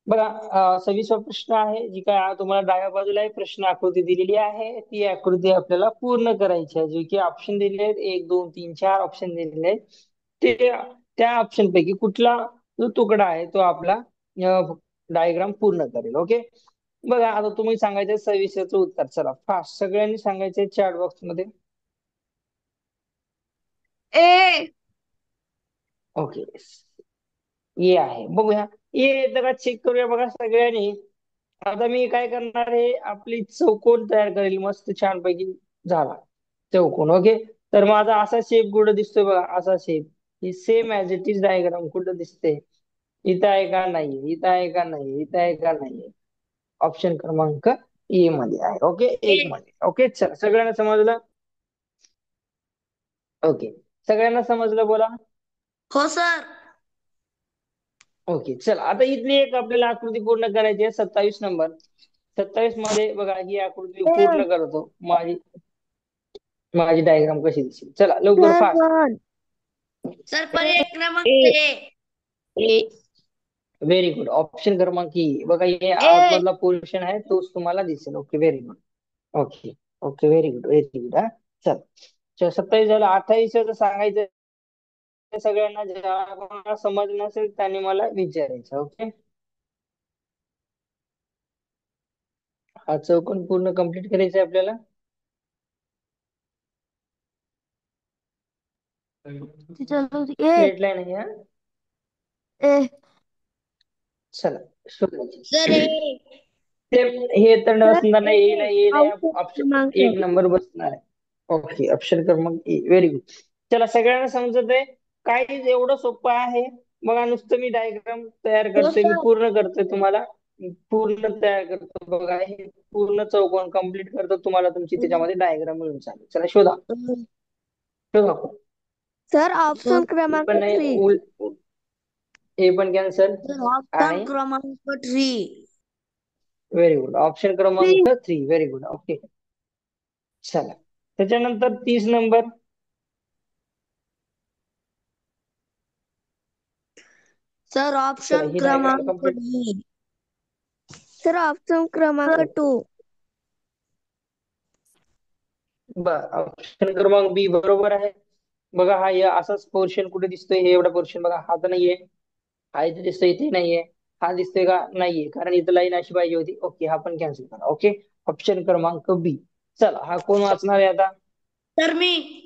बघा 26वा प्रश्न आहे. जी काय तुम्हाला डाव्या बाजूला एक प्रश्न आकृती दिलेली आहे. ती आकृती आपल्याला पूर्ण करायची आहे. जे की ऑप्शन दिलेले आहेत, 1 2 3 4 ऑप्शन दिलेले आहेत. ते त्या ऑप्शन पैकी कुठला जो तुकडा आहे तो आपला डायग्राम पूर्ण करेल. ओके. बघा आता तुम्ही सांगायचं 26चं उत्तर. चला फास्ट सगळ्यांनी सांगायचे चॅट बॉक्स मध्ये. ए. ओके. ये आहे बघूया. ये जरा चेक करूया बघा सगळ्यांनी. आता मी काय करणार आहे, आपली चौकोन तयार करेल मस्त छान पैकी. झाला चौकोन. ओके. तर माझा असा शेप कुठं दिसतोय बघा, असा shape. He same as it is diagram कुठं दिसते? इथं आहे का नाही? इथं आहे का नाही? इथं आहे का नाही? ऑप्शन क्रमांक ए मध्ये आहे. ओके. ए. एक मध्ये. ओके. चला सगळ्यांना समजलं? ओके. सगळ्यांना समजलं बोला. हो सर. ओके. चला आता इथली एक आपल्याला आकृती पूर्ण करायची आहे, 27 नंबर. 27 मध्ये बघा ही आकृती ए. पूर्ण करतो. माझी माझी डायग्राम कशी दिसेल? चला लवकर फास्ट. सेवन. सर पर्याय क्रमांक A. A. A. Very good. Option क्रमांक ई. बघा हे ए. आतमधला पोर्शन आहे तोच तुम्हाला दिसेल. Okay. Very good. Okay. Okay. Very good. Very good. हा. चल 27 झालं. 28 सांगायचं सगळ्यांना. ज्याला कोणाला समज नसेल त्यांनी मला विचारायचं. ओके. हा चौकोन पूर्ण कम्प्लीट करायचा आहे आपल्याला. चलो ए. स्ट्रेट लाईन आहे हा. ए. चला शोधायची. सर ए. हे तर सर नसणार नाही. ये ए. नाही, ये नाही. अवतरण ऑप्शन क्रमांक. 1 नंबर बसणार आहे. ओके. ऑप्शन क्रमांक ए. Very good. चला सगळ्यांना समजत आहे. काही एवढं सोपं आहे. बघा नुसतं मी डायग्राम तयार हो करतोय, मी सर. पूर्ण करतोय तुम्हाला. पूर्ण तयार करतो बघा. हे पूर्ण चौकोन कम्प्लीट करतो तुम्हाला, तुमची त्याच्यामध्ये डायग्राम मिळून चालेल. चला शोधा. शोधा. सर सर ऑप्शन हे क्रमांक पण नाही. थ्री. हे पण कॅन्सल. सर ऑप्शन आणि क्रमांक three. Very good. Option three. क्रमांक 3. Very good. ओके. चला त्याच्यानंतर 30 नंबर. सर चला ऑप्शन ही डायग्राम क्रमांक कम्प्लीट. बी. सर ऑप्शन क्रमांक टू. बर. ऑप्शन क्रमांक बी बरोबर आहे. बघा हा या असाच पोर्शन कुठे दिसतोय? हे एवढा पोर्शन बघा. हा तर नाहीये. हा इथे दिसतोय, इथे नाहीये. हा दिसतोय का? नाहीये. कारण इथं लाईन अशी पाहिजे होती. ओके. हा पण कॅन्सल करा. ओके. ऑप्शन क्रमांक बी. चला हा कोण वाचणार आहे आता? सर मी.